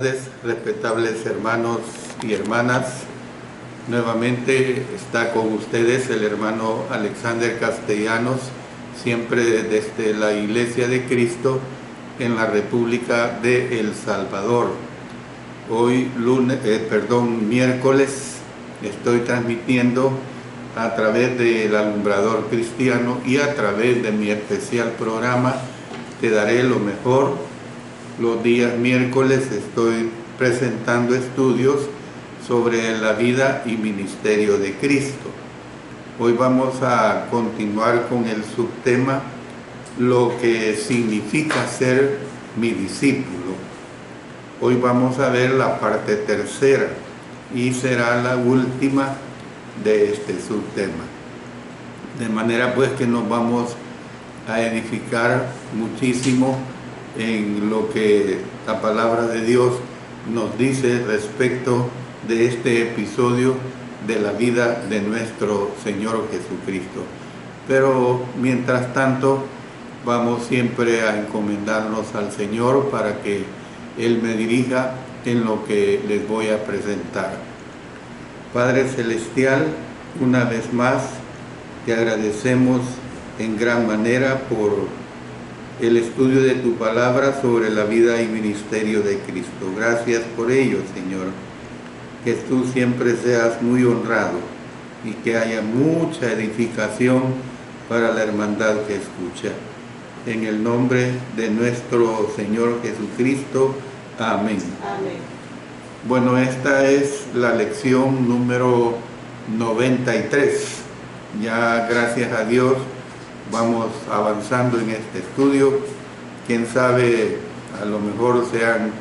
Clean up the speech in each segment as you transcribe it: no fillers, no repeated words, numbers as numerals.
Respetables hermanos y hermanas, nuevamente está con ustedes el hermano Alexander Castellanos, siempre desde la Iglesia de Cristo en la República de El Salvador. Hoy miércoles estoy transmitiendo a través del Alumbrador Cristiano y a través de mi especial programa Te Daré lo Mejor. Los días miércoles estoy presentando estudios sobre la vida y ministerio de Cristo. Hoy vamos a continuar con el subtema lo que significa ser mi discípulo. Hoy vamos a ver la parte tercera y será la última de este subtema. De manera pues que nos vamos a edificar muchísimo en lo que la palabra de Dios nos dice respecto de este episodio de la vida de nuestro Señor Jesucristo. Pero mientras tanto vamos siempre a encomendarnos al Señor para que Él me dirija en lo que les voy a presentar. Padre Celestial, una vez más te agradecemos en gran manera por el estudio de tu palabra sobre la vida y ministerio de Cristo. Gracias por ello, Señor. Que tú siempre seas muy honrado y que haya mucha edificación para la hermandad que escucha. En el nombre de nuestro Señor Jesucristo. Amén. Amén. Bueno, esta es la lección número 93. Ya gracias a Dios vamos avanzando en este estudio. Quién sabe, a lo mejor sean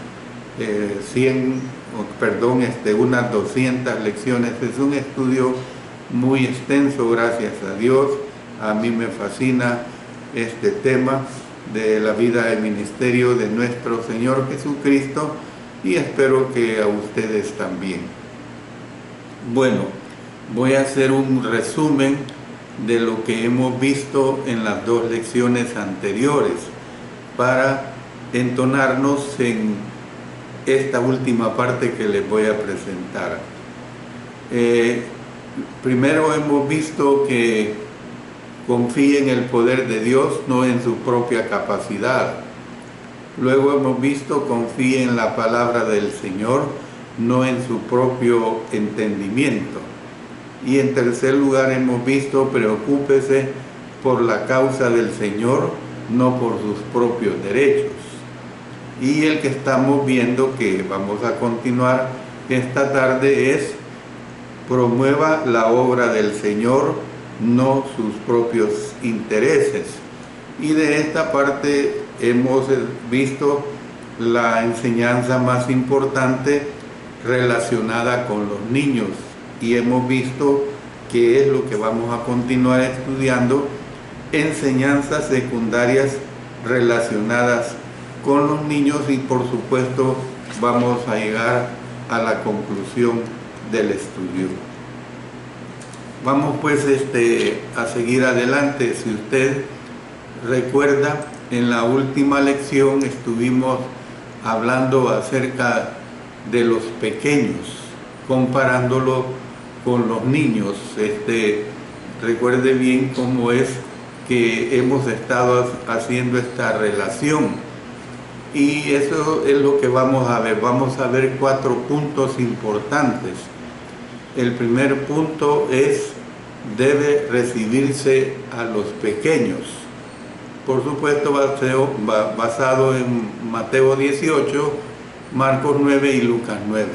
unas 200 lecciones. Es un estudio muy extenso, gracias a Dios. A mí me fascina este tema de la vida y ministerio de nuestro Señor Jesucristo y espero que a ustedes también. Bueno, voy a hacer un resumen de lo que hemos visto en las dos lecciones anteriores para entonarnos en esta última parte que les voy a presentar. Primero hemos visto que confíe en el poder de Dios, no en su propia capacidad. Luego hemos visto confíe en la palabra del Señor, no en su propio entendimiento. Y en tercer lugar hemos visto, preocúpese por la causa del Señor, no por sus propios derechos. Y el que estamos viendo, que vamos a continuar esta tarde, es promueva la obra del Señor, no sus propios intereses. Y de esta parte hemos visto la enseñanza más importante relacionada con los niños. Y hemos visto que es lo que vamos a continuar estudiando, enseñanzas secundarias relacionadas con los niños y por supuesto vamos a llegar a la conclusión del estudio. Vamos pues a seguir adelante. Si usted recuerda, en la última lección estuvimos hablando acerca de los pequeños, comparándolo con los niños. Recuerde bien cómo es que hemos estado haciendo esta relación y eso es lo que vamos a ver. Vamos a ver 4 puntos importantes. El primer punto es: debe recibirse a los pequeños. Por supuesto basado en Mateo 18, Marcos 9 y Lucas 9.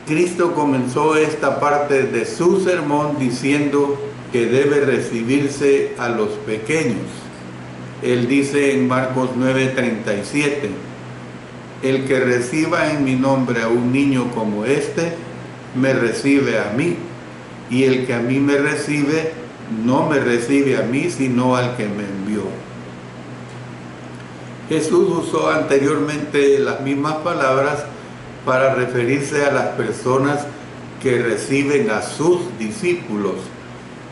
Cristo comenzó esta parte de su sermón diciendo que debe recibirse a los pequeños. Él dice en Marcos 9:37, el que reciba en mi nombre a un niño como este, me recibe a mí, y el que a mí me recibe, no me recibe a mí, sino al que me envió. Jesús usó anteriormente las mismas palabras para referirse a las personas que reciben a sus discípulos.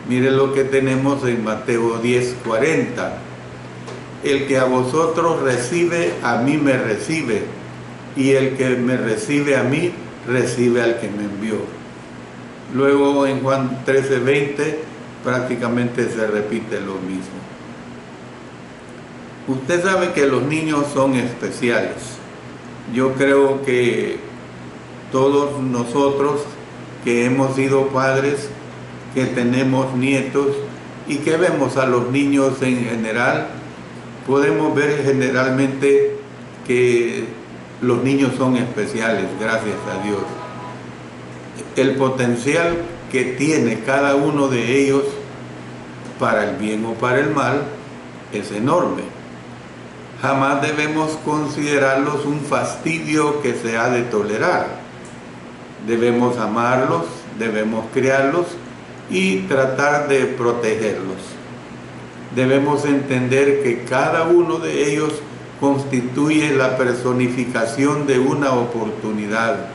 Mire lo que tenemos en Mateo 10:40. El que a vosotros recibe, a mí me recibe, y el que me recibe a mí, recibe al que me envió. Luego en Juan 13:20 prácticamente se repite lo mismo. Usted sabe que los niños son especiales. Yo creo que todos nosotros que hemos sido padres, que tenemos nietos y que vemos a los niños en general, podemos ver generalmente que los niños son especiales, gracias a Dios. El potencial que tiene cada uno de ellos para el bien o para el mal es enorme. Jamás debemos considerarlos un fastidio que se ha de tolerar. Debemos amarlos, debemos criarlos y tratar de protegerlos. Debemos entender que cada uno de ellos constituye la personificación de una oportunidad.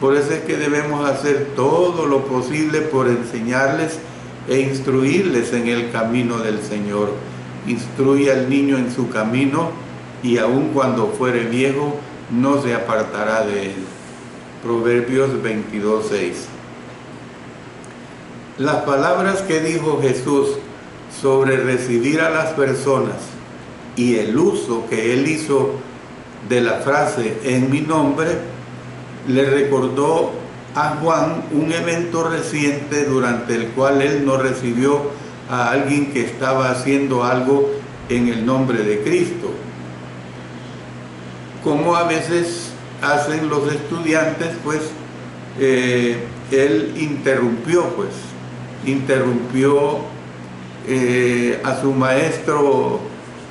Por eso es que debemos hacer todo lo posible por enseñarles e instruirles en el camino del Señor. Instruye al niño en su camino y aun cuando fuere viejo no se apartará de él. Proverbios 22:6. Las palabras que dijo Jesús sobre recibir a las personas y el uso que él hizo de la frase en mi nombre, le recordó a Juan un evento reciente durante el cual él no recibió a alguien que estaba haciendo algo en el nombre de Cristo. Como a veces hacen los estudiantes, pues él interrumpió a su maestro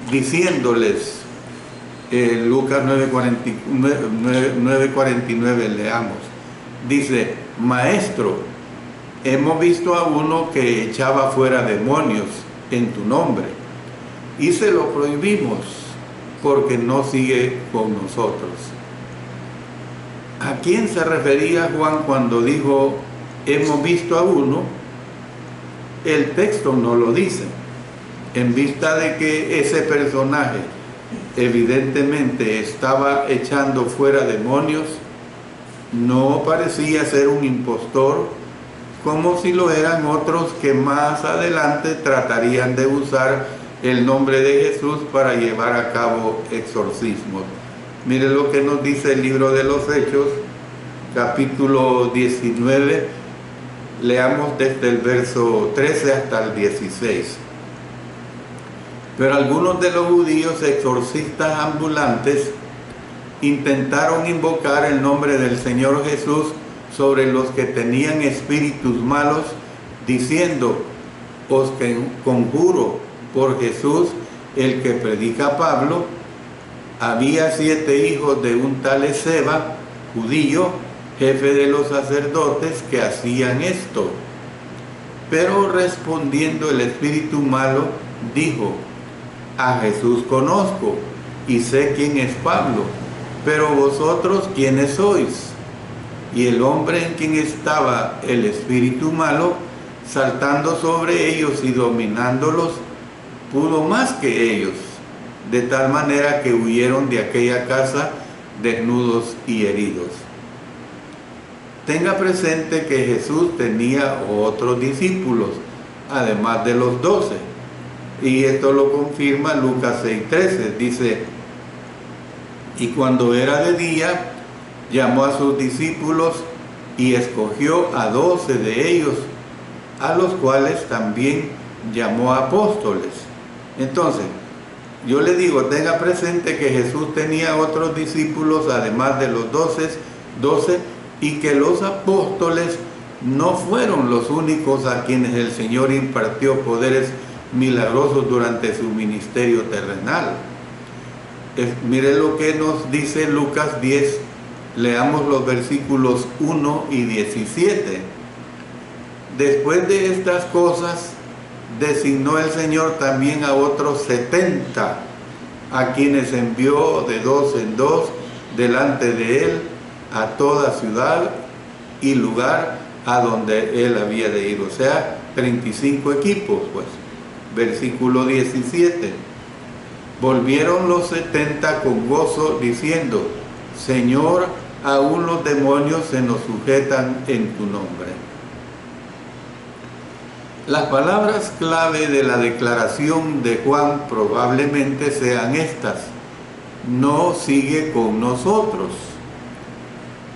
diciéndoles, Lucas 9:49 leamos, dice: Maestro, hemos visto a uno que echaba fuera demonios en tu nombre y se lo prohibimos porque no sigue con nosotros. ¿A quién se refería Juan cuando dijo hemos visto a uno? El texto no lo dice. En vista de que ese personaje evidentemente estaba echando fuera demonios, no parecía ser un impostor, como si lo eran otros que más adelante tratarían de usar el nombre de Jesús para llevar a cabo exorcismos. Mire lo que nos dice el libro de los Hechos, capítulo 19, leamos desde el verso 13 hasta el 16. Pero algunos de los judíos exorcistas ambulantes intentaron invocar el nombre del Señor Jesús sobre los que tenían espíritus malos, diciendo: os conjuro por Jesús, el que predica Pablo. Había 7 hijos de un tal Esceva, judío, jefe de los sacerdotes, que hacían esto. Pero respondiendo el espíritu malo, dijo: a Jesús conozco y sé quién es Pablo, pero vosotros ¿quiénes sois? Y el hombre en quien estaba el espíritu malo, saltando sobre ellos y dominándolos, pudo más que ellos, de tal manera que huyeron de aquella casa desnudos y heridos. Tenga presente que Jesús tenía otros discípulos, además de los 12. Y esto lo confirma Lucas 6:13. Dice: y cuando era de día, llamó a sus discípulos y escogió a 12 de ellos, a los cuales también llamó apóstoles. Entonces, yo le digo, tenga presente que Jesús tenía otros discípulos además de los 12, y que los apóstoles no fueron los únicos a quienes el Señor impartió poderes milagrosos durante su ministerio terrenal. Mire lo que nos dice Lucas 10, leamos los versículos 1 y 17. Después de estas cosas, designó el Señor también a otros 70, a quienes envió de 2 en 2 delante de él a toda ciudad y lugar a donde él había de ir. O sea, 35 equipos, pues. Versículo 17. Volvieron los 70 con gozo, diciendo: Señor, aún los demonios se nos sujetan en tu nombre. Las palabras clave de la declaración de Juan probablemente sean estas: no sigue con nosotros.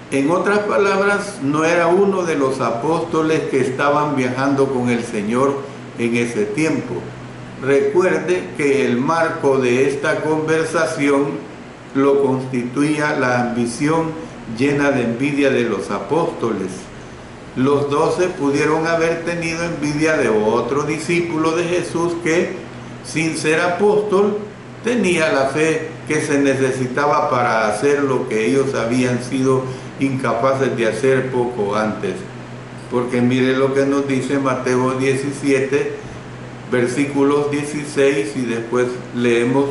En otras palabras, no era uno de los apóstoles que estaban viajando con el Señor en ese tiempo. Recuerde que el marco de esta conversación lo constituía la ambición llena de envidia de los apóstoles. Los 12 pudieron haber tenido envidia de otro discípulo de Jesús que, sin ser apóstol, tenía la fe que se necesitaba para hacer lo que ellos habían sido incapaces de hacer poco antes. Porque mire lo que nos dice Mateo 17, versículos 16, y después leemos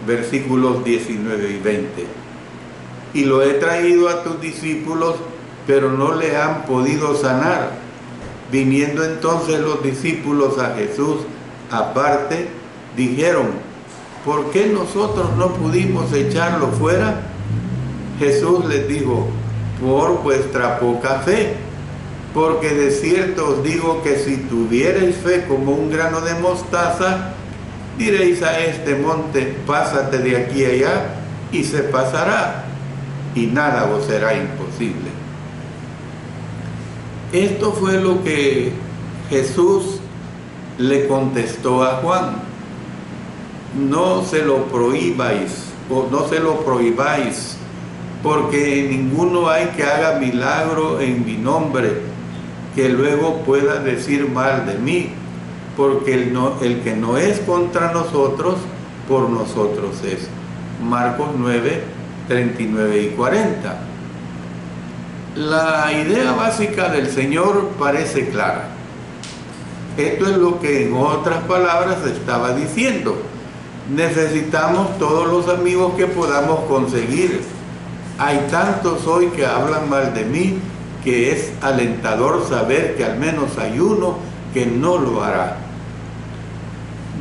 versículos 19 y 20. Y lo he traído a tus discípulos, pero no le han podido sanar. Viniendo entonces los discípulos a Jesús aparte, dijeron: ¿por qué nosotros no pudimos echarlo fuera? Jesús les dijo: por vuestra poca fe, porque de cierto os digo que si tuvierais fe como un grano de mostaza, diréis a este monte: pásate de aquí a allá, y se pasará, y nada os será imposible. Esto fue lo que Jesús le contestó a Juan: no se lo prohibáis, o no se lo prohibáis, porque ninguno hay que haga milagro en mi nombre, que luego pueda decir mal de mí, porque el que no es contra nosotros, por nosotros es. Marcos 9, 39 y 40. La idea básica del Señor parece clara. Esto es lo que en otras palabras estaba diciendo: necesitamos todos los amigos que podamos conseguir. Hay tantos hoy que hablan mal de mí que es alentador saber que al menos hay uno que no lo hará.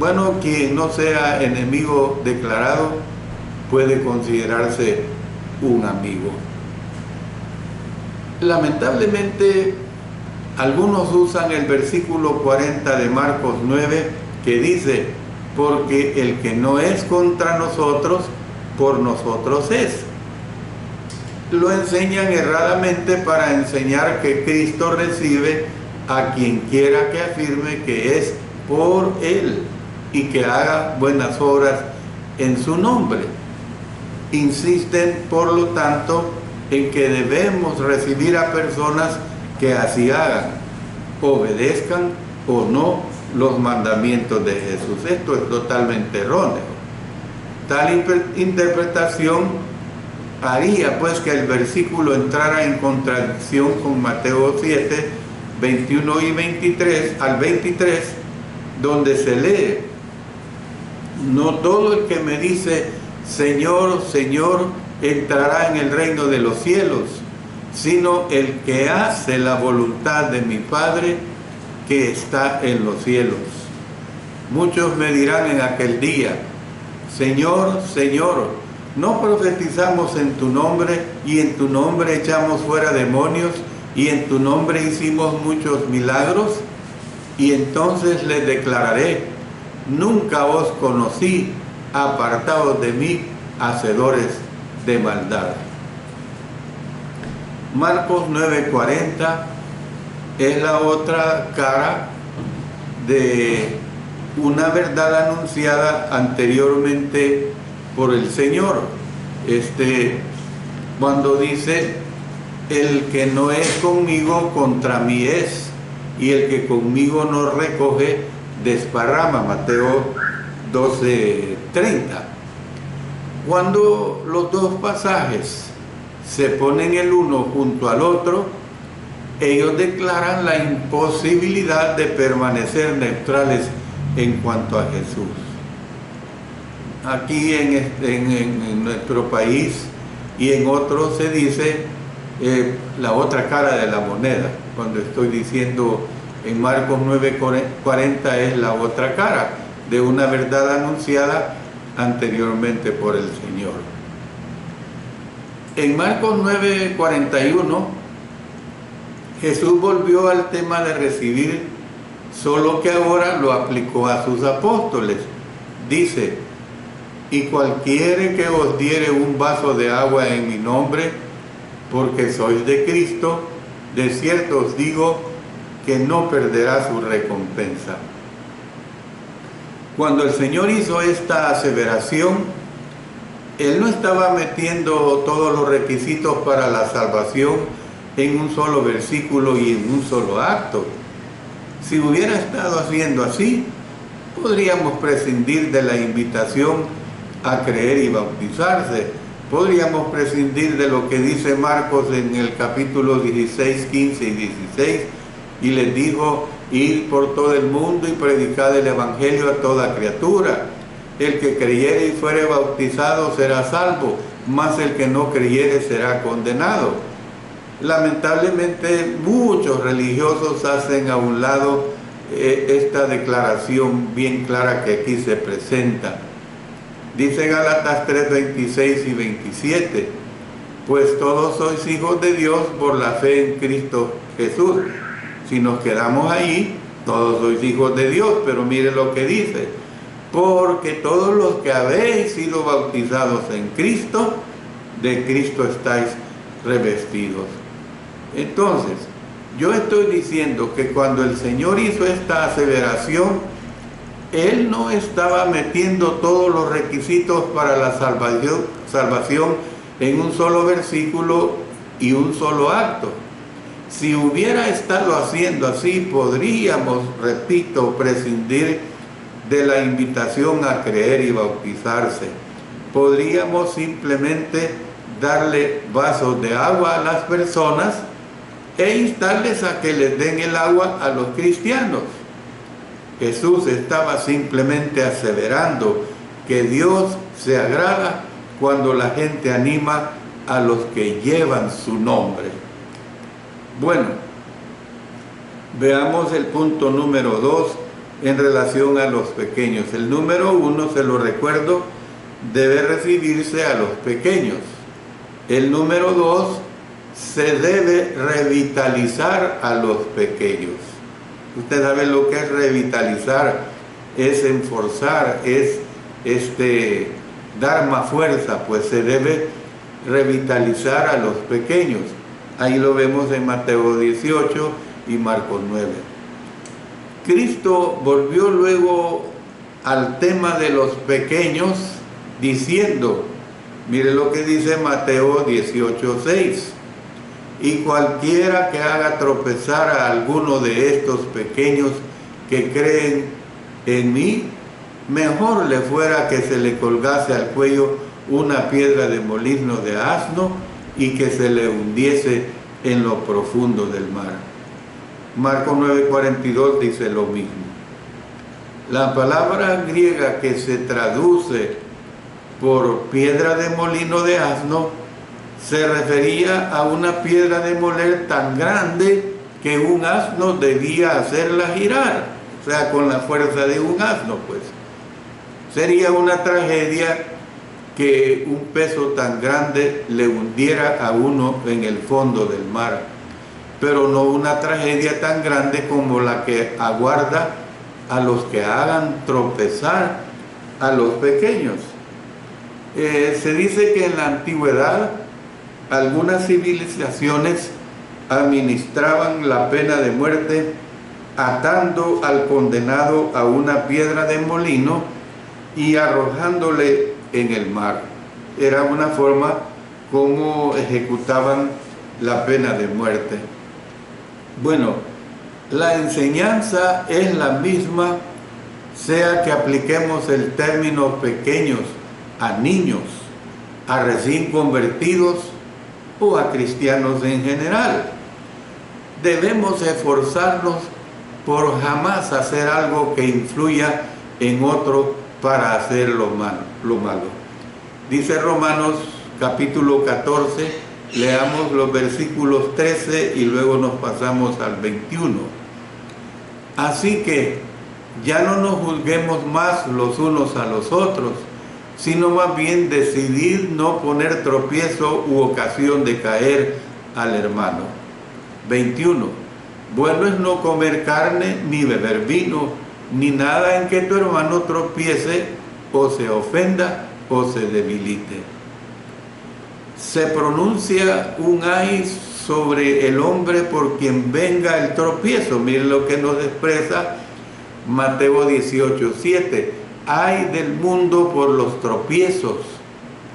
Bueno, quien no sea enemigo declarado puede considerarse un amigo. Lamentablemente, algunos usan el versículo 40 de Marcos 9 que dice: porque el que no es contra nosotros, por nosotros es. Lo enseñan erradamente para enseñar que Cristo recibe a quien quiera que afirme que es por Él y que haga buenas obras en su nombre. Insisten, por lo tanto, en que debemos recibir a personas que así hagan, obedezcan o no los mandamientos de Jesús. Esto es totalmente erróneo. Tal interpretación haría pues que el versículo entrara en contradicción con Mateo 7, 21 y 23 al 23, donde se lee: no todo el que me dice Señor, Señor, entrará en el reino de los cielos, sino el que hace la voluntad de mi Padre que está en los cielos. Muchos me dirán en aquel día: Señor, Señor, ¿no profetizamos en tu nombre, y en tu nombre echamos fuera demonios, y en tu nombre hicimos muchos milagros? Y entonces les declararé: nunca os conocí, apartados de mí, hacedores de maldad. Marcos 9:40 es la otra cara de una verdad anunciada anteriormente por el Señor. Cuando dice: el que no es conmigo, contra mí es, y el que conmigo no recoge, desparrama. Mateo 12:30. Cuando los dos pasajes se ponen el uno junto al otro, ellos declaran la imposibilidad de permanecer neutrales en cuanto a Jesús. Aquí en nuestro país y en otros se dice la otra cara de la moneda. Cuando estoy diciendo en Marcos 9:40 es la otra cara de una verdad anunciada anteriormente por el Señor. En Marcos 9:41, Jesús volvió al tema de recibir, solo que ahora lo aplicó a sus apóstoles. Dice: y cualquiera que os diere un vaso de agua en mi nombre, porque sois de Cristo, de cierto os digo que no perderá su recompensa. Cuando el Señor hizo esta aseveración, Él no estaba metiendo todos los requisitos para la salvación en un solo versículo y en un solo acto. Si hubiera estado haciendo así, podríamos prescindir de la invitación a creer y bautizarse. Podríamos prescindir de lo que dice Marcos en el capítulo 16, 15 y 16, y les dijo: id por todo el mundo y predicad el evangelio a toda criatura. El que creyere y fuere bautizado será salvo, mas el que no creyere será condenado. Lamentablemente muchos religiosos hacen a un lado esta declaración bien clara que aquí se presenta. Dice Gálatas 3, 26 y 27: pues todos sois hijos de Dios por la fe en Cristo Jesús. Si nos quedamos ahí, todos sois hijos de Dios, pero mire lo que dice: porque todos los que habéis sido bautizados en Cristo, de Cristo estáis revestidos. Entonces, yo estoy diciendo que cuando el Señor hizo esta aseveración, Él no estaba metiendo todos los requisitos para la salvación en un solo versículo y un solo acto. Si hubiera estado haciendo así, podríamos, repito, prescindir de la invitación a creer y bautizarse. Podríamos simplemente darle vasos de agua a las personas e instarles a que les den el agua a los cristianos. Jesús estaba simplemente aseverando que Dios se agrada cuando la gente anima a los que llevan su nombre. Bueno, veamos el punto número 2 en relación a los pequeños. El número 1, se lo recuerdo, debe recibirse a los pequeños. El número 2, se debe revitalizar a los pequeños. Usted sabe lo que es revitalizar: es enforzar, es dar más fuerza. Pues se debe revitalizar a los pequeños. Ahí lo vemos en Mateo 18 y Marcos 9. Cristo volvió luego al tema de los pequeños diciendo, mire lo que dice Mateo 18:6: y cualquiera que haga tropezar a alguno de estos pequeños que creen en mí, mejor le fuera que se le colgase al cuello una piedra de molino de asno y que se le hundiese en lo profundo del mar. Marcos 9:42 dice lo mismo. La palabra griega que se traduce por piedra de molino de asno se refería a una piedra de moler tan grande que un asno debía hacerla girar, o sea, con la fuerza de un asno, pues. Sería una tragedia que un peso tan grande le hundiera a uno en el fondo del mar, pero no una tragedia tan grande como la que aguarda a los que hagan tropezar a los pequeños. Se dice que en la antigüedad algunas civilizaciones administraban la pena de muerte atando al condenado a una piedra de molino y arrojándole en el mar. Era una forma como ejecutaban la pena de muerte. Bueno, la enseñanza es la misma, sea que apliquemos el término pequeños a niños, a recién convertidos o a cristianos en general. Debemos esforzarnos por jamás hacer algo que influya en otro para hacer lo malo. Dice Romanos capítulo 14, leamos los versículos 13 y luego nos pasamos al 21. Así que ya no nos juzguemos más los unos a los otros, sino más bien decidir no poner tropiezo u ocasión de caer al hermano. 21. Bueno es no comer carne, ni beber vino, ni nada en que tu hermano tropiece, o se ofenda, o se debilite. Se pronuncia un ay sobre el hombre por quien venga el tropiezo. Miren lo que nos expresa Mateo 18:7. Ay del mundo por los tropiezos,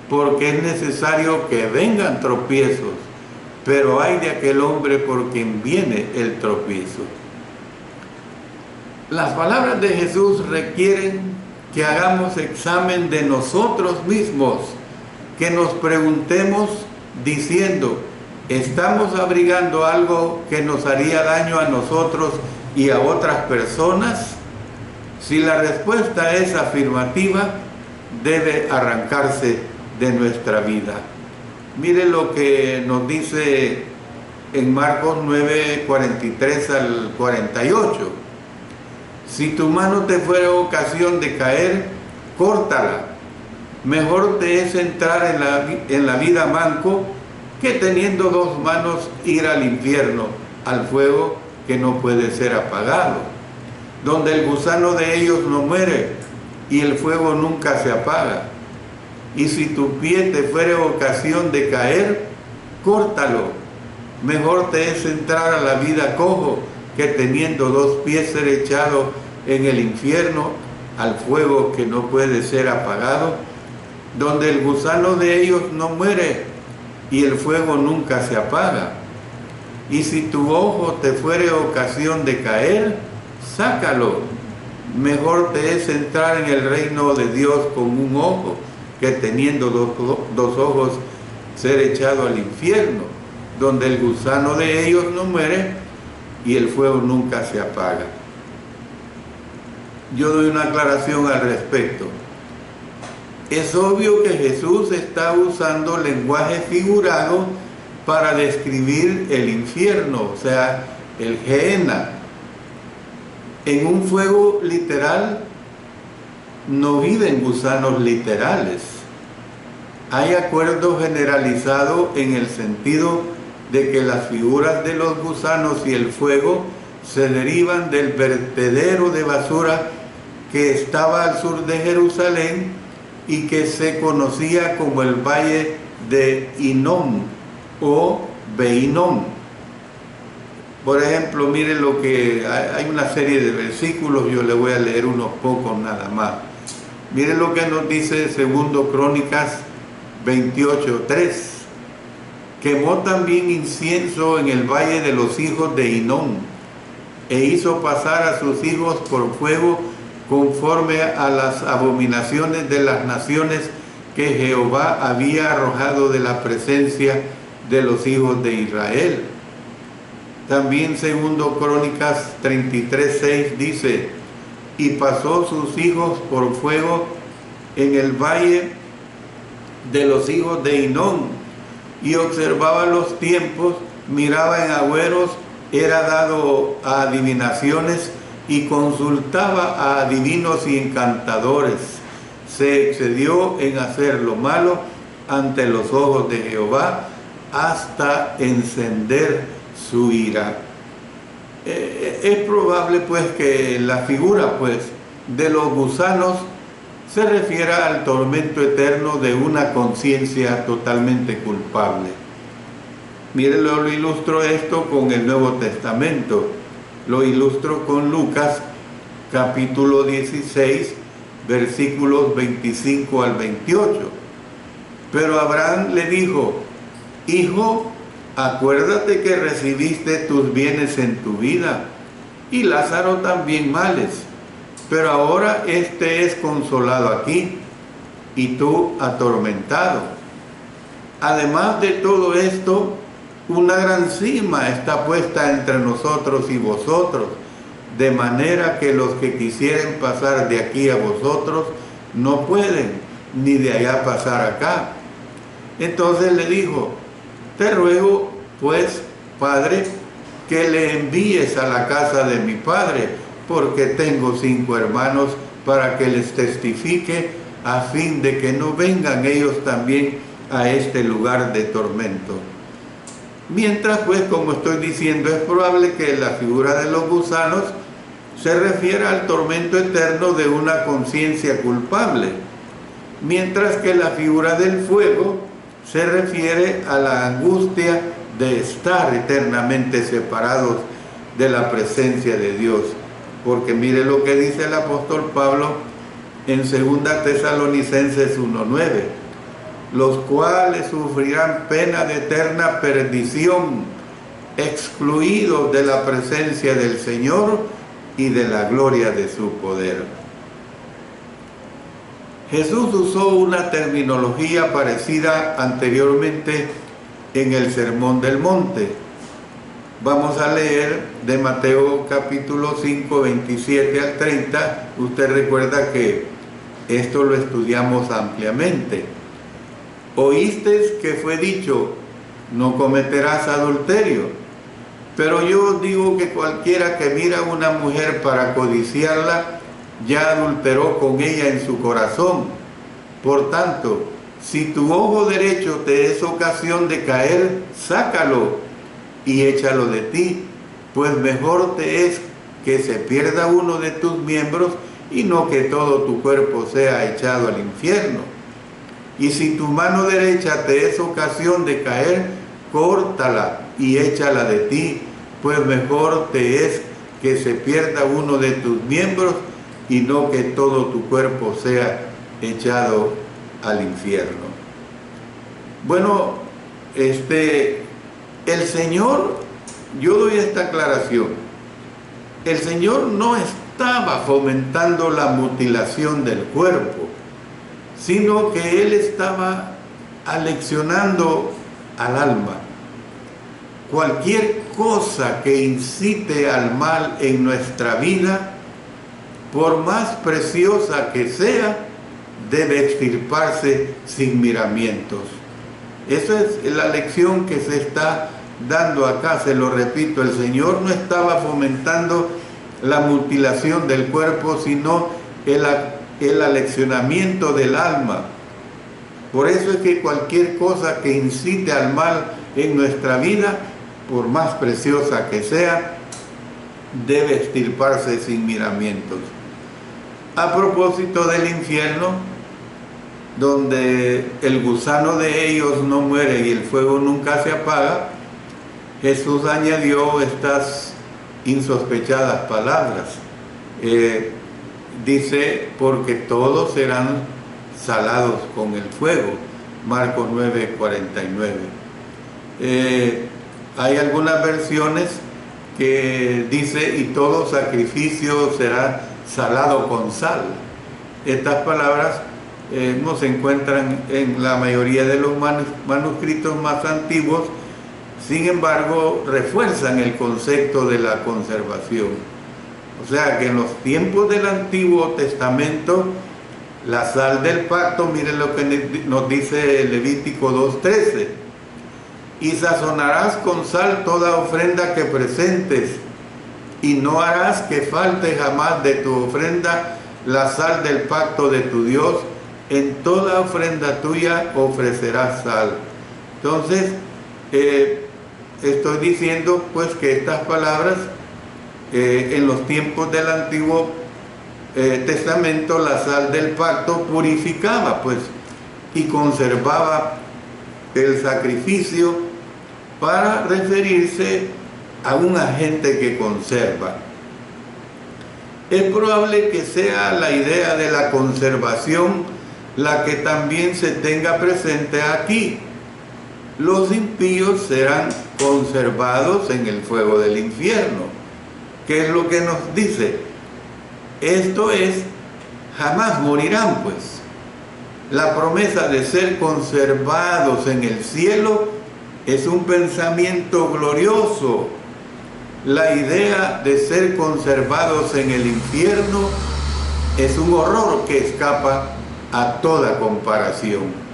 porque es necesario que vengan tropiezos, pero ay de aquel hombre por quien viene el tropiezo. Las palabras de Jesús requieren que hagamos examen de nosotros mismos, que nos preguntemos diciendo, ¿estamos abrigando algo que nos haría daño a nosotros y a otras personas? Si la respuesta es afirmativa, debe arrancarse de nuestra vida. Mire lo que nos dice en Marcos 9, 43 al 48. Si tu mano te fuera ocasión de caer, córtala. Mejor te es entrar en la vida manco que teniendo dos manos ir al infierno, al fuego que no puede ser apagado, donde el gusano de ellos no muere y el fuego nunca se apaga. Y si tu pie te fuere ocasión de caer, córtalo. Mejor te es entrar a la vida cojo que teniendo dos pies ser echado en el infierno, al fuego que no puede ser apagado, donde el gusano de ellos no muere y el fuego nunca se apaga. Y si tu ojo te fuere ocasión de caer, sácalo. Mejor te es entrar en el reino de Dios con un ojo que teniendo dos ojos ser echado al infierno, donde el gusano de ellos no muere y el fuego nunca se apaga. Yo doy una aclaración al respecto. Es obvio que Jesús está usando lenguaje figurado para describir el infierno, o sea, el Gehenna. En un fuego literal no viven gusanos literales. Hay acuerdo generalizado en el sentido de que las figuras de los gusanos y el fuego se derivan del vertedero de basura que estaba al sur de Jerusalén y que se conocía como el Valle de Hinnom o Behinnom. Por ejemplo, miren lo que hay una serie de versículos, yo le voy a leer unos pocos nada más. Miren lo que nos dice 2 Crónicas 28:3. Quemó también incienso en el valle de los hijos de Hinnom, e hizo pasar a sus hijos por fuego conforme a las abominaciones de las naciones que Jehová había arrojado de la presencia de los hijos de Israel. También 2 Crónicas 33:6 dice, y pasó sus hijos por fuego en el valle de los hijos de Hinnom, y observaba los tiempos, miraba en agüeros, era dado a adivinaciones y consultaba a adivinos y encantadores. Se excedió en hacer lo malo ante los ojos de Jehová hasta encender su ira. Es probable pues que la figura pues de los gusanos se refiera al tormento eterno de una conciencia totalmente culpable. Miren, lo ilustro esto con el Nuevo Testamento. Lo ilustro con Lucas, capítulo 16, versículos 25 al 28. Pero Abraham le dijo, hijo, acuérdate que recibiste tus bienes en tu vida, y Lázaro también males, pero ahora este es consolado aquí, y tú atormentado. Además de todo esto, una gran cima está puesta entre nosotros y vosotros, de manera que los que quisieren pasar de aquí a vosotros no pueden, ni de allá pasar acá. Entonces le dijo, te ruego, pues, Padre, que le envíes a la casa de mi padre, porque tengo 5 hermanos, para que les testifique, a fin de que no vengan ellos también a este lugar de tormento. Mientras, pues, como estoy diciendo, es probable que la figura de los gusanos se refiera al tormento eterno de una conciencia culpable, mientras que la figura del fuego se refiere a la angustia de estar eternamente separados de la presencia de Dios. Porque mire lo que dice el apóstol Pablo en 2 Tesalonicenses 1:9, los cuales sufrirán pena de eterna perdición, excluidos de la presencia del Señor y de la gloria de su poder. Jesús usó una terminología parecida anteriormente en el Sermón del Monte. Vamos a leer de Mateo capítulo 5, 27 al 30. Usted recuerda que esto lo estudiamos ampliamente. Oísteis que fue dicho, no cometerás adulterio. Pero yo os digo que cualquiera que mira a una mujer para codiciarla, ya adulteró con ella en su corazón. Por tanto, si tu ojo derecho te es ocasión de caer, sácalo y échalo de ti, pues mejor te es que se pierda uno de tus miembros y no que todo tu cuerpo sea echado al infierno. Y si tu mano derecha te es ocasión de caer, córtala y échala de ti, pues mejor te es que se pierda uno de tus miembros y no que todo tu cuerpo sea echado al infierno. Bueno, el Señor, yo doy esta aclaración, el Señor no estaba fomentando la mutilación del cuerpo, sino que Él estaba aleccionando al alma. Cualquier cosa que incite al mal en nuestra vida, por más preciosa que sea, debe extirparse sin miramientos. Esa es la lección que se está dando acá, se lo repito, el Señor no estaba fomentando la mutilación del cuerpo, sino el aleccionamiento del alma. Por eso es que cualquier cosa que incite al mal en nuestra vida, por más preciosa que sea, debe extirparse sin miramientos. A propósito del infierno, donde el gusano de ellos no muere y el fuego nunca se apaga, Jesús añadió estas insospechadas palabras. Dice, porque todos serán salados con el fuego. Marcos 9:49. Hay algunas versiones que dice, y todo sacrificio será salado con sal. Estas palabras no se encuentran en la mayoría de los manuscritos más antiguos, sin embargo, refuerzan el concepto de la conservación. O sea que en los tiempos del Antiguo Testamento, la sal del pacto, miren lo que nos dice Levítico 2:13, y sazonarás con sal toda ofrenda que presentes, y no harás que falte jamás de tu ofrenda la sal del pacto de tu Dios, en toda ofrenda tuya ofrecerás sal. Entonces, estoy diciendo pues que estas palabras en los tiempos del Antiguo Testamento, la sal del pacto purificaba pues y conservaba el sacrificio para referirse a un agente que conserva. Es probable que sea la idea de la conservación la que también se tenga presente aquí. Los impíos serán conservados en el fuego del infierno. ¿Qué es lo que nos dice? Esto es, jamás morirán, pues. La promesa de ser conservados en el cielo es un pensamiento glorioso. La idea de ser conservados en el infierno es un horror que escapa a toda comparación.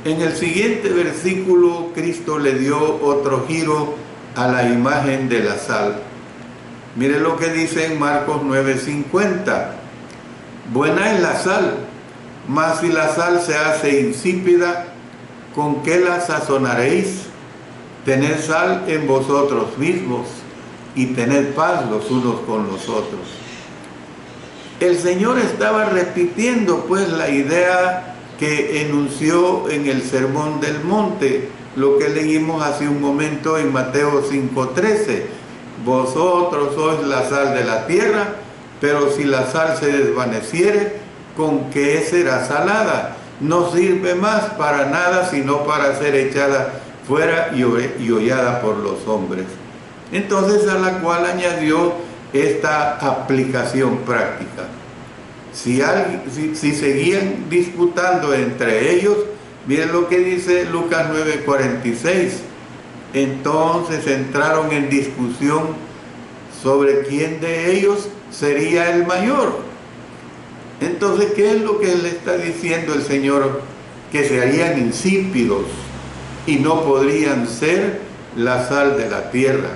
En el siguiente versículo, Cristo le dio otro giro a la imagen de la sal. Mire lo que dice en Marcos 9:50. Buena es la sal, Mas si la sal se hace insípida, ¿con qué la sazonaréis? Tened sal en vosotros mismos y tened paz los unos con los otros. El Señor estaba repitiendo pues la idea que enunció en el Sermón del Monte, lo que leímos hace un momento en Mateo 5:13. Vosotros sois la sal de la tierra, pero si la sal se desvaneciere, ¿con qué será salada? No sirve más para nada, sino para ser echada fuera y hollada por los hombres. Entonces, a la cual añadió esta aplicación práctica. Si seguían disputando entre ellos, miren lo que dice Lucas 9:46. Entonces entraron en discusión sobre quién de ellos sería el mayor. Entonces, ¿qué es lo que le está diciendo el Señor? Que serían insípidos y no podrían ser la sal de la tierra.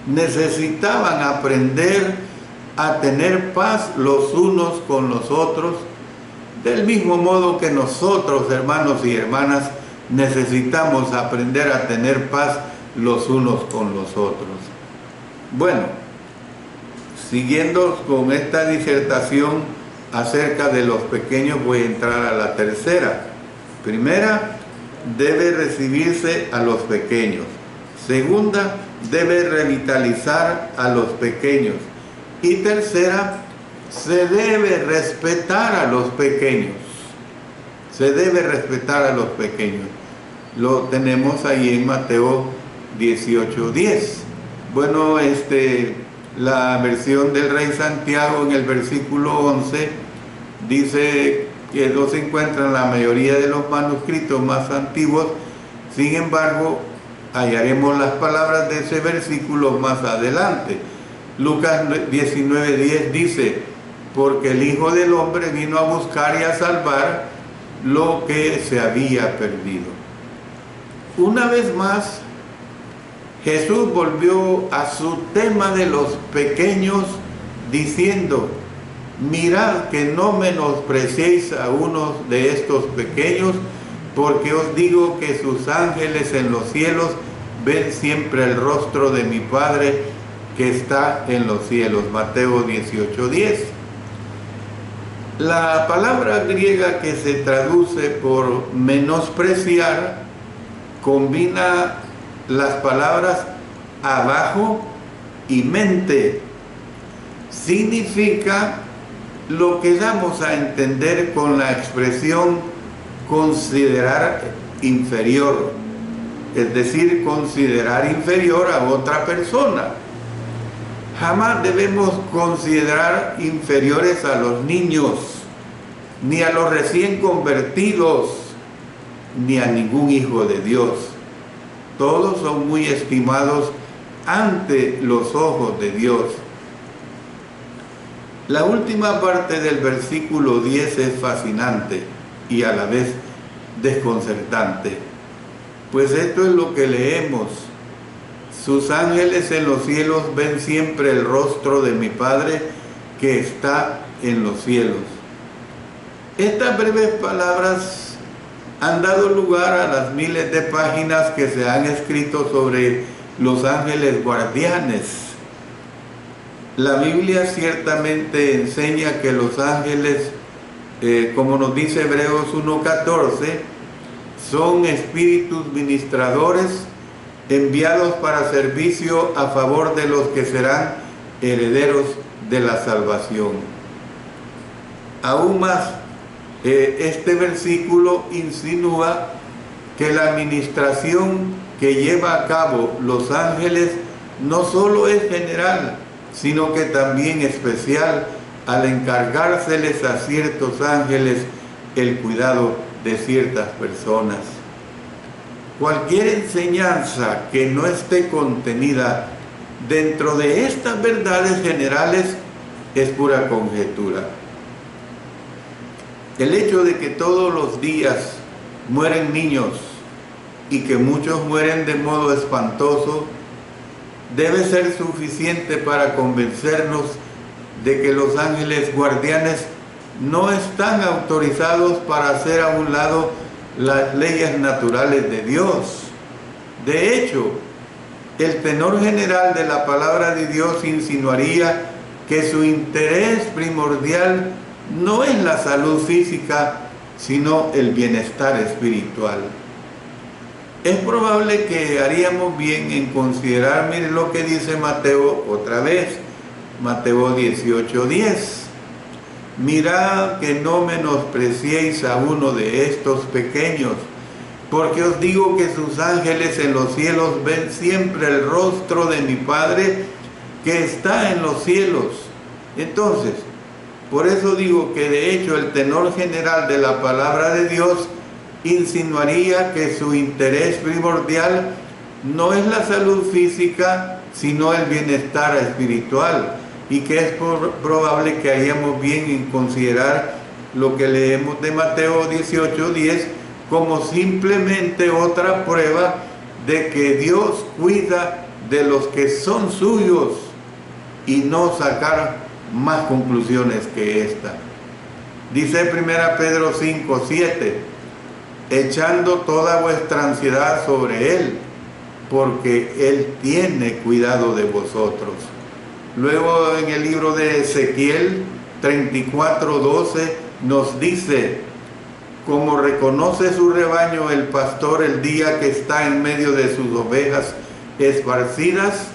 Necesitaban aprender a tener paz los unos con los otros, del mismo modo que nosotros, hermanos y hermanas, necesitamos aprender a tener paz los unos con los otros. Bueno, siguiendo con esta disertación acerca de los pequeños, voy a entrar a la tercera. Primera, debe recibirse a los pequeños. Segunda, debe revitalizar a los pequeños. Y tercera, se debe respetar a los pequeños. Se debe respetar a los pequeños. Lo tenemos ahí en Mateo 18:10. Bueno, la versión del Rey Santiago en el versículo 11 dice que no se encuentran la mayoría de los manuscritos más antiguos. Sin embargo, hallaremos las palabras de ese versículo más adelante. Lucas 19:10 dice: porque el Hijo del Hombre vino a buscar y a salvar lo que se había perdido. Una vez más, Jesús volvió a su tema de los pequeños diciendo: mirad que no menospreciéis a uno de estos pequeños, porque os digo que sus ángeles en los cielos ven siempre el rostro de mi Padre que está en los cielos. Mateo 18:10. La palabra griega que se traduce por menospreciar combina las palabras abajo y mente. Significa lo que damos a entender con la expresión considerar inferior, es decir, considerar inferior a otra persona. Jamás debemos considerar inferiores a los niños, ni a los recién convertidos, ni a ningún hijo de Dios. Todos son muy estimados ante los ojos de Dios. La última parte del versículo 10 es fascinante y a la vez desconcertante, pues esto es lo que leemos: sus ángeles en los cielos ven siempre el rostro de mi Padre que está en los cielos. Estas breves palabras han dado lugar a las miles de páginas que se han escrito sobre los ángeles guardianes. La Biblia ciertamente enseña que los ángeles, como nos dice Hebreos 1:14, son espíritus ministradores enviados para servicio a favor de los que serán herederos de la salvación. Aún más, este versículo insinúa que la administración que lleva a cabo los ángeles no solo es general, sino que también especial, al encargárseles a ciertos ángeles el cuidado de ciertas personas. Cualquier enseñanza que no esté contenida dentro de estas verdades generales es pura conjetura. El hecho de que todos los días mueren niños y que muchos mueren de modo espantoso debe ser suficiente para convencernos de que los ángeles guardianes no están autorizados para hacer a un lado las leyes naturales de Dios. De hecho, el tenor general de la palabra de Dios insinuaría que su interés primordial no es la salud física, sino el bienestar espiritual. Es probable que haríamos bien en considerar, miren lo que dice Mateo otra vez, Mateo 18:10. Mirad que no menospreciéis a uno de estos pequeños, porque os digo que sus ángeles en los cielos ven siempre el rostro de mi Padre que está en los cielos. Entonces, por eso digo que de hecho el tenor general de la palabra de Dios insinuaría que su interés primordial no es la salud física, sino el bienestar espiritual, y que es probable que haríamos bien en considerar lo que leemos de Mateo 18:10 como simplemente otra prueba de que Dios cuida de los que son suyos, y no sacar más conclusiones que esta. Dice 1 Pedro 5:7, echando toda vuestra ansiedad sobre Él, porque Él tiene cuidado de vosotros. Luego en el libro de Ezequiel 34:12 nos dice, como reconoce su rebaño el pastor el día que está en medio de sus ovejas esparcidas,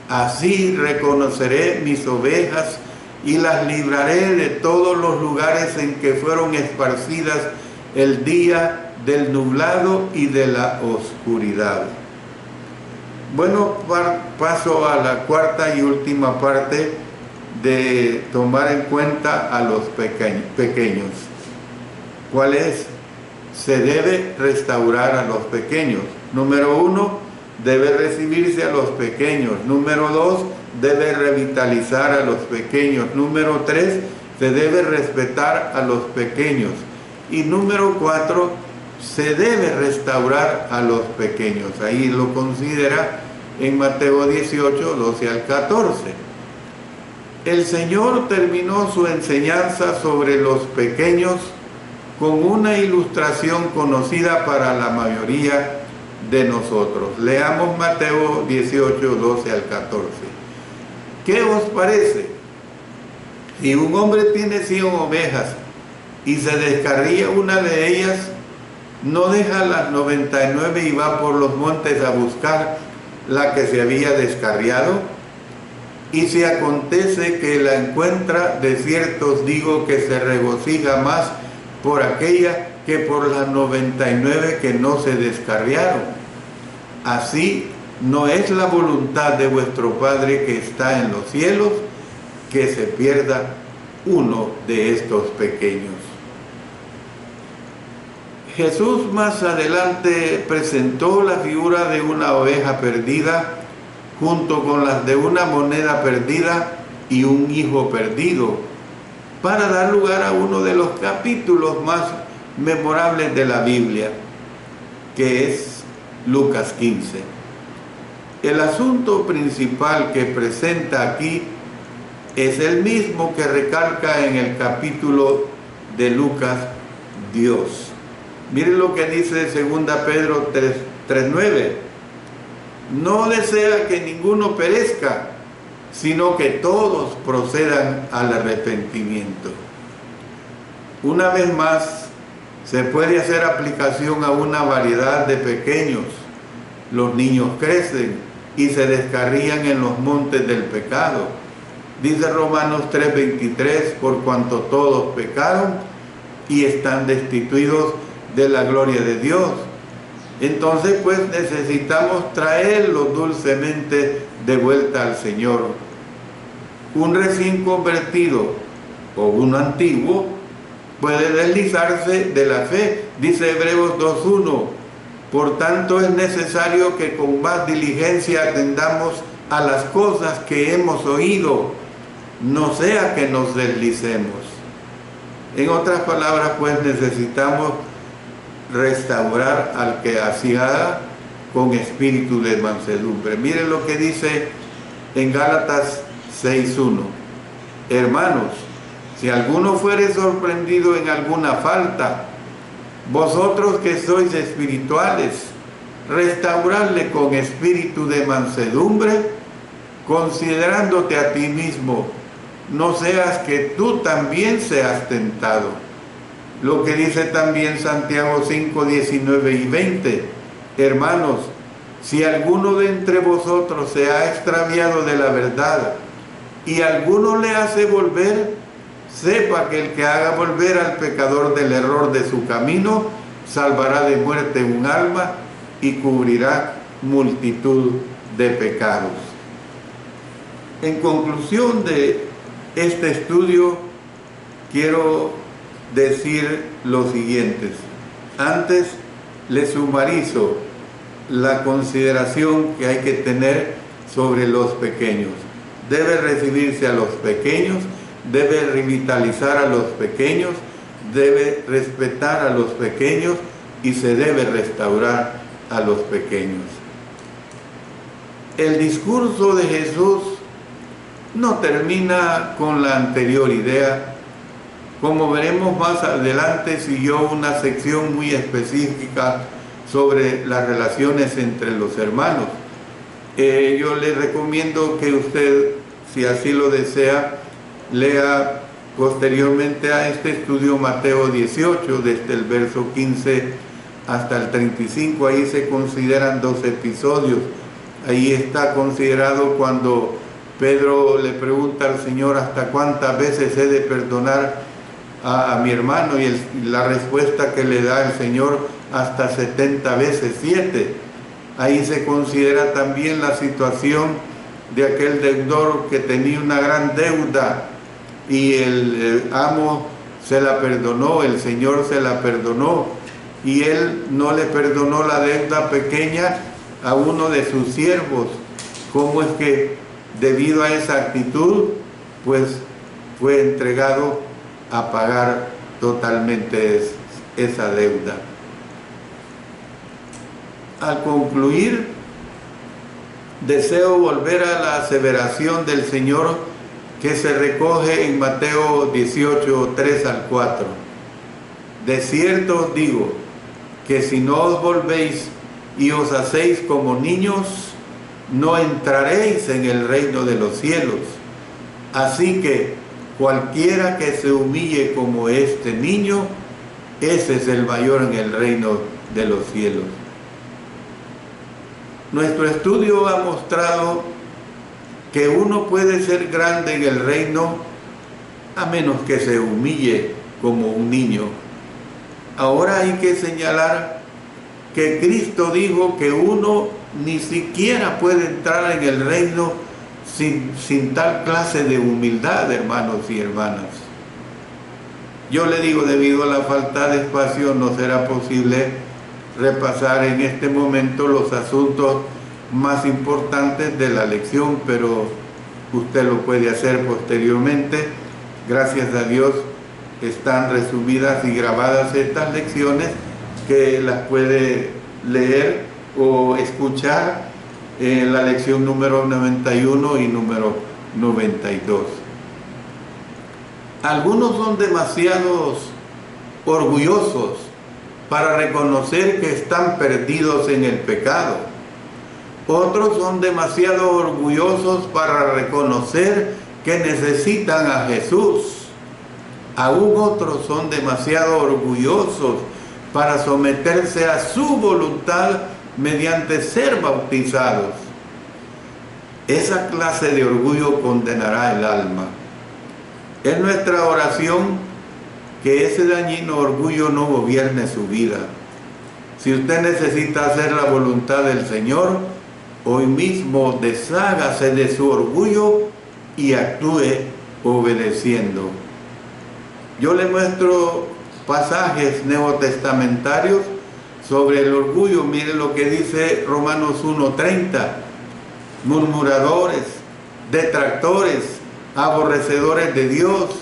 así reconoceré mis ovejas y las libraré de todos los lugares en que fueron esparcidas el día del nublado y de la oscuridad. Bueno, paso a la cuarta y última parte de tomar en cuenta a los pequeños. ¿Cuál es? Se debe restaurar a los pequeños. Número 1, debe recibirse a los pequeños. Número 2, debe revitalizar a los pequeños. Número 3, se debe respetar a los pequeños. Y número 4, se debe restaurar a los pequeños. Ahí lo considera en Mateo 18:12 al 14. El Señor terminó su enseñanza sobre los pequeños con una ilustración conocida para la mayoría de nosotros. Leamos Mateo 18:12 al 14. ¿Qué os parece? Si un hombre tiene 100 ovejas y se descarría una de ellas, ¿no deja las 99 y va por los montes a buscar la que se había descarriado? Y si acontece que la encuentra, de cierto os digo que se regocija más por aquella que por las 99 que no se descarriaron. Así no es la voluntad de vuestro Padre que está en los cielos, que se pierda uno de estos pequeños. Jesús más adelante presentó la figura de una oveja perdida junto con las de una moneda perdida y un hijo perdido, para dar lugar a uno de los capítulos más memorables de la Biblia, que es Lucas 15. El asunto principal que presenta aquí es el mismo que recalca en el capítulo de Lucas, Dios. Miren lo que dice 2 Pedro 3:9. No desea que ninguno perezca, sino que todos procedan al arrepentimiento. Una vez más, se puede hacer aplicación a una variedad de pequeños. Los niños crecen y se descarrían en los montes del pecado. Dice Romanos 3:23, por cuanto todos pecaron y están destituidos de la gloria de Dios. Entonces pues necesitamos traerlos dulcemente de vuelta al Señor. Un recién convertido o un antiguo puede deslizarse de la fe, dice Hebreos 2:1. Por tanto es necesario que con más diligencia atendamos a las cosas que hemos oído, no sea que nos deslicemos. En otras palabras, pues necesitamos restaurar al que hacía con espíritu de mansedumbre. Miren lo que dice en Gálatas 6:1. Hermanos, Si alguno fuere sorprendido en alguna falta, vosotros que sois espirituales, restauradle con espíritu de mansedumbre, considerándote a ti mismo, no seas que tú también seas tentado. Lo que dice también Santiago 5, 19 y 20. Hermanos, si alguno de entre vosotros se ha extraviado de la verdad y alguno le hace volver, sepa que el que haga volver al pecador del error de su camino, salvará de muerte un alma y cubrirá multitud de pecados. En conclusión de este estudio, quiero decir lo siguiente. Antes les sumarizo la consideración que hay que tener sobre los pequeños. Debe recibirse a los pequeños, debe revitalizar a los pequeños, debe respetar a los pequeños y se debe restaurar a los pequeños. El discurso de Jesús no termina con la anterior idea. Como veremos más adelante, siguió una sección muy específica sobre las relaciones entre los hermanos. Yo le recomiendo que usted, si así lo desea, lea posteriormente a este estudio Mateo 18, desde el verso 15 hasta el 35. Ahí se consideran 2 episodios. Ahí está considerado cuando Pedro le pregunta al Señor: ¿hasta cuántas veces he de perdonar a mi hermano? Y la respuesta que le da el Señor: hasta 70 veces 7. Ahí se considera también la situación de aquel deudor que tenía una gran deuda y el amo se la perdonó, el Señor se la perdonó, y él no le perdonó la deuda pequeña a uno de sus siervos. ¿Cómo es que debido a esa actitud, pues fue entregado a pagar totalmente esa deuda? Al concluir, deseo volver a la aseveración del Señor que se recoge en Mateo 18, 3 al 4. De cierto os digo que si no os volvéis y os hacéis como niños, no entraréis en el reino de los cielos. Así que cualquiera que se humille como este niño, ese es el mayor en el reino de los cielos. Nuestro estudio ha mostrado que uno puede ser grande en el reino a menos que se humille como un niño. Ahora hay que señalar que Cristo dijo que uno ni siquiera puede entrar en el reino sin tal clase de humildad, hermanos y hermanas. Yo le digo, debido a la falta de espacio, no será posible repasar en este momento los asuntos más importantes de la lección, pero usted lo puede hacer posteriormente. Gracias a Dios están resumidas y grabadas estas lecciones, que las puede leer o escuchar en la lección número 91 y número 92. Algunos son demasiados orgullosos para reconocer que están perdidos en el pecado. Otros son demasiado orgullosos para reconocer que necesitan a Jesús. Aún otros son demasiado orgullosos para someterse a su voluntad mediante ser bautizados. Esa clase de orgullo condenará el alma. Es nuestra oración que ese dañino orgullo no gobierne su vida. Si usted necesita hacer la voluntad del Señor, hoy mismo deshágase de su orgullo y actúe obedeciendo. Yo le muestro pasajes neotestamentarios sobre el orgullo. Mire lo que dice Romanos 1:30. Murmuradores, detractores, aborrecedores de Dios,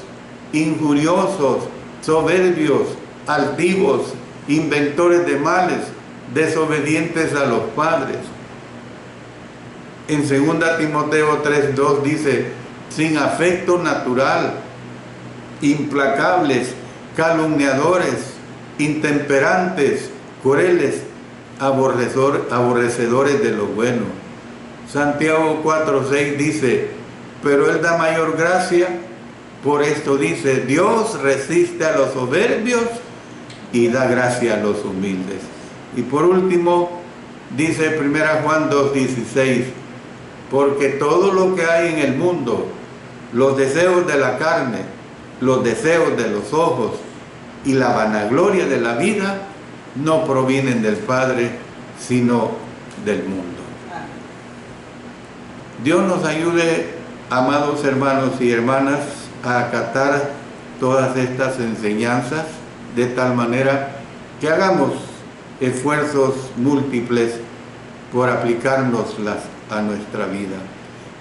injuriosos, soberbios, altivos, inventores de males, desobedientes a los padres. En 2 Timoteo 3:2 dice: sin afecto natural, implacables, calumniadores, intemperantes, crueles, aborrecedores de lo bueno. Santiago 4:6 dice, pero Él da mayor gracia, por esto dice, Dios resiste a los soberbios y da gracia a los humildes. Y por último, dice 1 Juan 2:16, porque todo lo que hay en el mundo, los deseos de la carne, los deseos de los ojos y la vanagloria de la vida, no provienen del Padre, sino del mundo. Dios nos ayude, amados hermanos y hermanas, a acatar todas estas enseñanzas de tal manera que hagamos esfuerzos múltiples por aplicárnoslas a nuestra vida.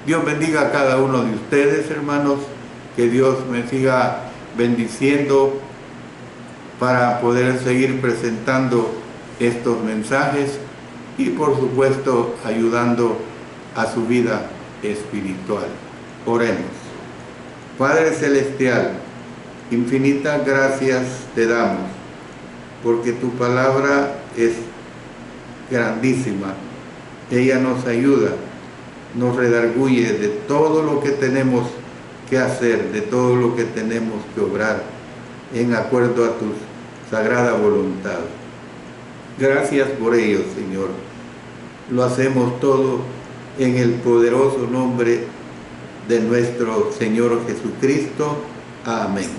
Dios bendiga a cada uno de ustedes, hermanos, que Dios me siga bendiciendo para poder seguir presentando estos mensajes y por supuesto ayudando a su vida espiritual. Oremos. Padre Celestial, infinitas gracias te damos, porque tu palabra es grandísima. Ella nos ayuda, nos redarguye de todo lo que tenemos que hacer, de todo lo que tenemos que obrar, en acuerdo a tu sagrada voluntad. Gracias por ello, Señor. Lo hacemos todo en el poderoso nombre de nuestro Señor Jesucristo. Amén.